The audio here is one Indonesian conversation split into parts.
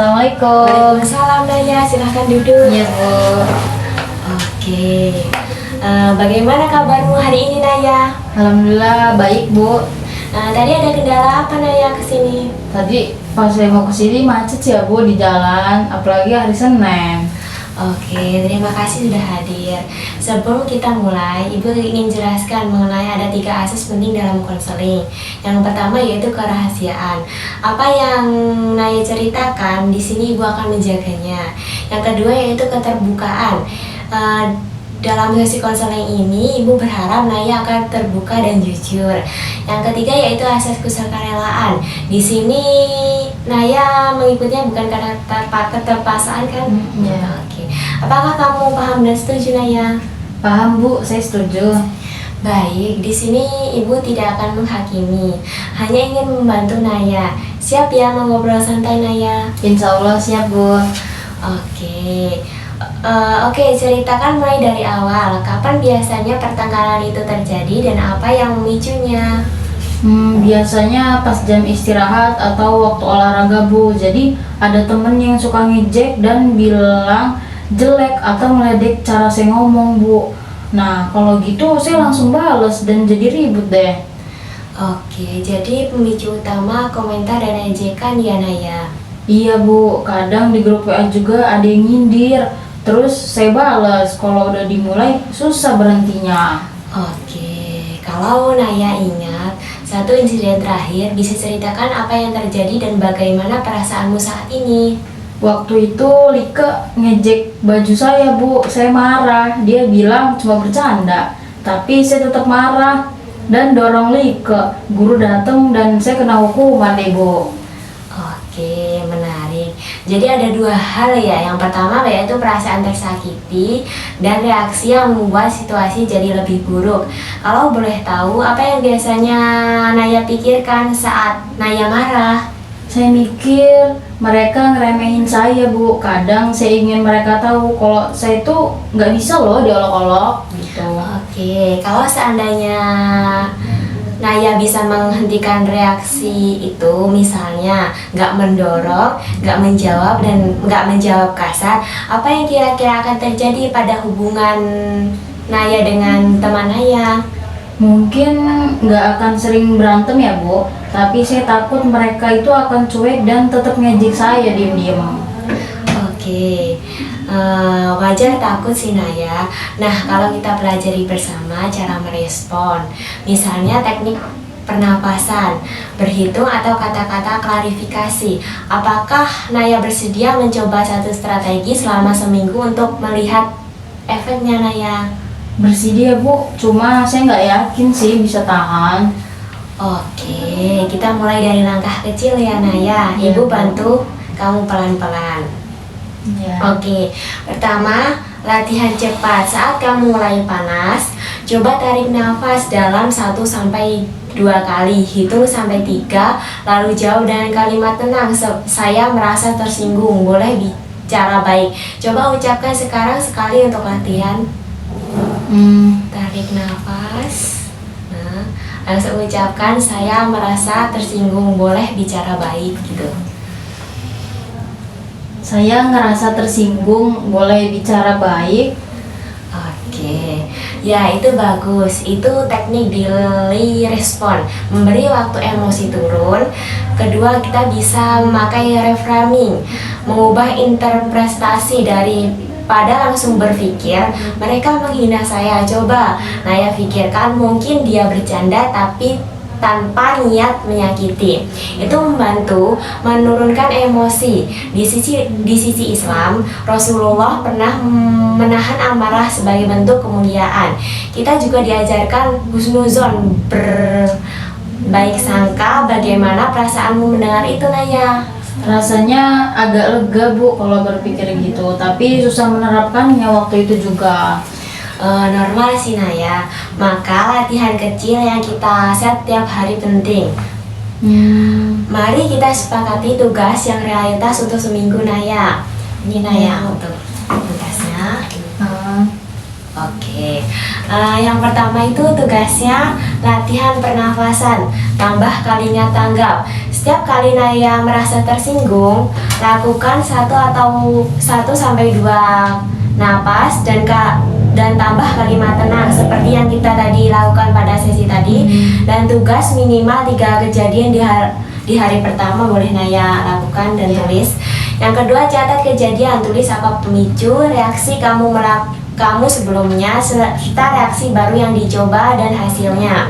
Assalamualaikum. Waalaikumsalam Naya, silahkan duduk. Iya Bu. Oke. Bagaimana kabarmu hari ini Naya? Alhamdulillah baik Bu. Tadi ada kendala apa Naya kesini? Tadi pas saya mau kesini macet ya Bu di jalan, apalagi hari Senin. Oke, terima kasih sudah hadir. Sebelum kita mulai, Ibu ingin jelaskan mengenai ada 3 asas penting dalam konseling. Yang pertama yaitu kerahasiaan. Apa yang Naya ceritakan di sini Ibu akan menjaganya. Yang kedua yaitu keterbukaan. Dalam sesi konseling ini, Ibu berharap Naya akan terbuka dan jujur. Yang ketiga yaitu asas kesukarelaan. Di sini Naya mengikutinya bukan karena keterpaksaan kan? Iya. Oke. Apakah kamu paham dan setuju Naya? Paham Bu, saya setuju. Baik, di sini Ibu tidak akan menghakimi, hanya ingin membantu Naya. Siap ya mengobrol santai Naya? Insya Allah siap Bu. Oke. Oke, ceritakan mulai dari awal. Kapan biasanya pertengkaran itu terjadi dan apa yang memicunya? Biasanya pas jam istirahat atau waktu olahraga Bu. Jadi ada temen yang suka ngejek dan bilang jelek atau meledek cara saya ngomong Bu. Nah kalau gitu saya langsung bales dan jadi ribut deh. Oke, jadi pemicu utama komentar dan ejekan ya Naya? Iya Bu, kadang di grup WA juga ada yang nyindir. Terus saya bales, kalau udah dimulai susah berhentinya. Oke, kalau Naya ingat satu insiden terakhir, bisa ceritakan apa yang terjadi dan bagaimana perasaanmu saat ini? Waktu itu Like ngejek baju saya Bu, saya marah. Dia bilang cuma bercanda, tapi saya tetap marah dan dorong Like. Guru datang dan saya kena hukuman deh Bu. Oke, menarik. Jadi ada 2 hal ya. Yang pertama yaitu perasaan tersakiti dan reaksi yang membuat situasi jadi lebih buruk. Kalau boleh tahu, apa yang biasanya Naya pikirkan saat Naya marah? Saya mikir mereka ngeremehin saya Bu. Kadang saya ingin mereka tahu kalau saya tuh nggak bisa loh diolok-olok gitu. Oke, kalau seandainya Naya bisa menghentikan reaksi itu, misalnya nggak mendorong, nggak menjawab dan nggak menjawab kasar, apa yang kira-kira akan terjadi pada hubungan Naya dengan teman Naya? Mungkin nggak akan sering berantem ya Bu, tapi saya takut mereka itu akan cuek dan tetap ngejek saya diam-diam. Oke, wajar takut sih Naya. Nah, kalau kita pelajari bersama cara merespon, misalnya teknik pernapasan, berhitung atau kata-kata klarifikasi. Apakah Naya bersedia mencoba satu strategi selama seminggu untuk melihat efeknya Naya? Bersedia Bu, cuma saya nggak yakin sih bisa tahan. Oke, kita mulai dari langkah kecil ya Naya. Ibu bantu kamu pelan-pelan. Ya. Oke, pertama latihan cepat. Saat kamu mulai panas, coba tarik nafas dalam 1 sampai 2 kali, hitung sampai 3, lalu jawab dengan kalimat tenang. Saya merasa tersinggung, boleh bicara baik. Coba ucapkan sekarang sekali untuk latihan. Tarik nafas. Nah, langsung ucapkan saya merasa tersinggung, boleh bicara baik gitu. Saya ngerasa tersinggung, boleh bicara baik. Oke, ya itu bagus. Itu teknik delay respon, memberi waktu emosi turun. Kedua, kita bisa memakai reframing, mengubah interpretasi daripada langsung berpikir mereka menghina saya. Coba Naya pikirkan, mungkin dia bercanda tapi tanpa niat menyakiti. Itu membantu menurunkan emosi. Di sisi Islam, Rasulullah pernah menahan amarah sebagai bentuk kemuliaan. Kita juga diajarkan husnuzon, berbaik sangka. Bagaimana perasaanmu mendengar itu Naya? Rasanya agak lega Bu kalau berpikir gitu, tapi susah menerapkannya waktu itu juga. Normal sih Naya. Maka latihan kecil yang kita set tiap hari penting. Mari kita sepakati tugas yang realitas untuk seminggu Naya. Ini Naya untuk tugasnya. Oke. Yang pertama itu tugasnya latihan pernafasan, tambah kalinya tanggap. Setiap kali Naya merasa tersinggung, lakukan 1 sampai 2 napas dan tambah kalimat tenang seperti yang kita tadi lakukan pada sesi tadi. Dan tugas minimal 3 kejadian di hari pertama boleh Naya lakukan dan tulis. Yang kedua, catat kejadian, tulis apa pemicu, reaksi kamu sebelumnya, serta reaksi baru yang dicoba dan hasilnya.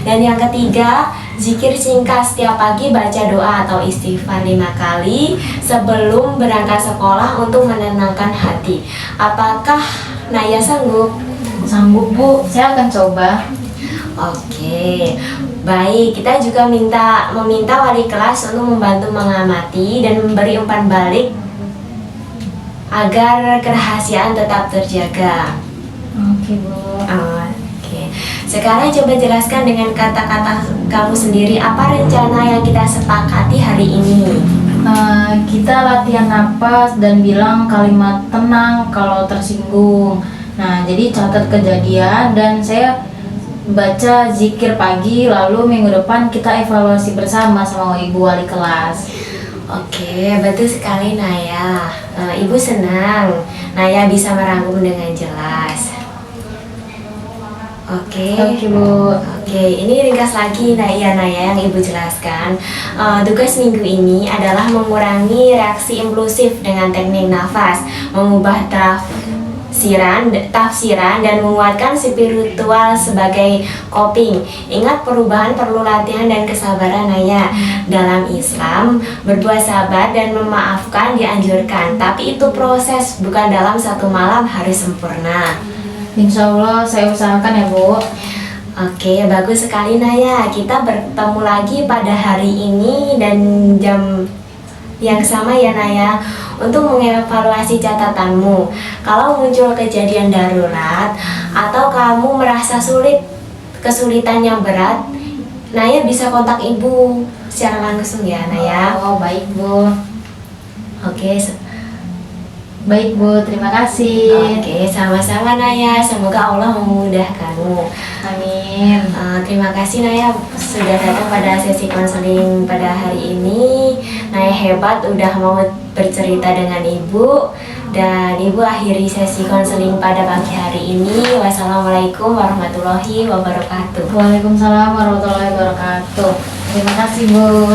Dan yang ketiga, zikir singkat setiap pagi, baca doa atau istighfar 5 kali sebelum berangkat sekolah untuk menenangkan hati. Apakah Naya sanggup? Sanggup Bu, saya akan coba. Oke, baik. Kita juga meminta wali kelas untuk membantu mengamati dan memberi umpan balik agar kerahasiaan tetap terjaga. Oke Bu. Oke. Sekarang coba jelaskan dengan kata-kata kamu sendiri apa rencana yang kita sepakati hari ini. Kita latihan napas dan bilang kalimat tenang kalau tersinggung. Nah, jadi catat kejadian dan saya baca zikir pagi, lalu minggu depan kita evaluasi bersama sama Ibu Wali kelas. Oke, betul sekali Naya. Ibu senang Naya bisa merangkum dengan jelas. Oke Bu. Oke, ini ringkas lagi Naya yang Ibu jelaskan. Tugas minggu ini adalah mengurangi reaksi impulsif dengan teknik nafas, mengubah tafsiran dan menguatkan spiritual sebagai coping. Ingat, perubahan perlu latihan dan kesabaran Naya. Dalam Islam, berbuat sabar dan memaafkan dianjurkan, tapi itu proses, bukan dalam 1 malam harus sempurna. Insya Allah saya usahakan ya Bu. Oke, bagus sekali Naya. Kita bertemu lagi pada hari ini dan jam yang sama ya Naya, untuk mengevaluasi catatanmu. Kalau muncul kejadian darurat atau kamu merasa kesulitan yang berat, Naya bisa kontak Ibu secara langsung ya Naya. Oh, baik Bu. Oke, Baik Bu, terima kasih. Oke, sama-sama Naya. Semoga Allah memudahkanmu. Amin. Terima kasih Naya sudah datang pada sesi konseling pada hari ini. Naya hebat udah mau bercerita dengan Ibu. Dan Ibu akhiri sesi konseling pada pagi hari ini. Wassalamualaikum warahmatullahi wabarakatuh. Waalaikumsalam warahmatullahi wabarakatuh. Terima kasih Bu.